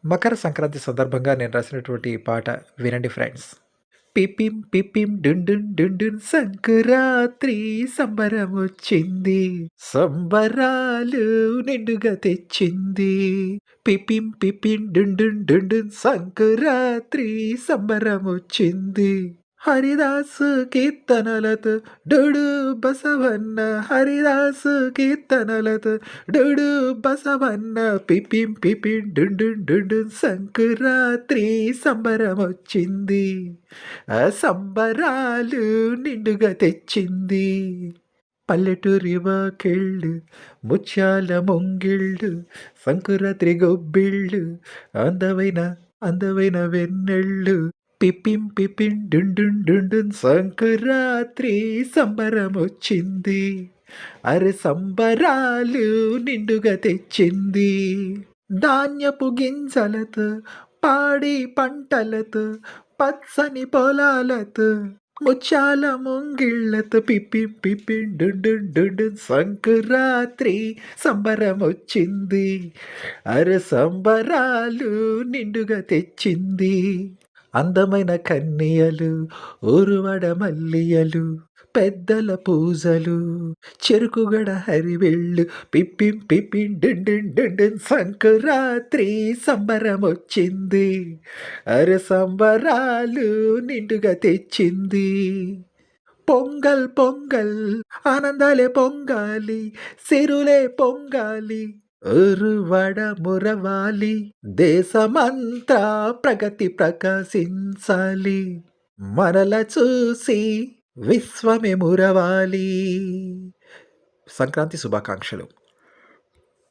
మకర సంక్రాంతి సందర్భంగా నేను రాసినటువంటి ఈ పాట వినండి ఫ్రెండ్స్. పిపిం పిపిం డున్ డున్ డున్ డున్ సంకురాత్రి సంబరమొచ్చింది. సంబరాలు నిండుగా తెచ్చింది. పిపిం పిపిం డున్ డున్ డున్ డున్ సంకురాత్రి సంబరమొచ్చింది. హరిదాసు కీర్తనలతో డోడు బసవన్న హరిదాసు కీర్తనలతో డోడు బసవన్న పిపిం పిపిం డున్ డున్ డున్ డున్ సంకురాత్రి సంబరమొచ్చింది. ఆ సంబరాలు నిండుగా తెచ్చింది. పల్లెటూరి వాకిళ్ళు ముత్యాల ముంగిళ్ళు సంకురాత్రి గొబ్బిళ్ళు అందమైన అందమైన వెన్నెళ్ళు పిపిం పిపిం డున్ డున్ డున్ డున్ సంకురాత్రి సంబరమొచ్చింది. అరె సంబరాలు నిండుగా తెచ్చింది. ధాన్యపు గింజలతో పాడి పంటలతో పచ్చని పొలాలతో ముత్యాల ముంగిళ్ళతో పిపిం పిపిం డున్ డున్ డున్ డున్ సంకురాత్రి సంబరమొచ్చింది. అరె సంబరాలు నిండుగా తెచ్చింది. అందమైన కన్యలు ఊరువడ మల్లియలు పెద్దల పూజలు చెరుకుగడ హరివెళ్ళు పిప్పిం పిపిం డున్ డున్ డున్ డున్ సంకురాత్రి సంబరమొచ్చింది. అరె సంబరాలు నిండుగా తెచ్చింది. పొంగల్ పొంగల్ ఆనందాలే పొంగాలి సిరులే పొంగాలి ఉరువడ మురవాలి దేశమంతా ప్రగతి ప్రకాశించాలి మనల చూసి విశ్వమే మురవాలి. సంక్రాంతి శుభాకాంక్షలు.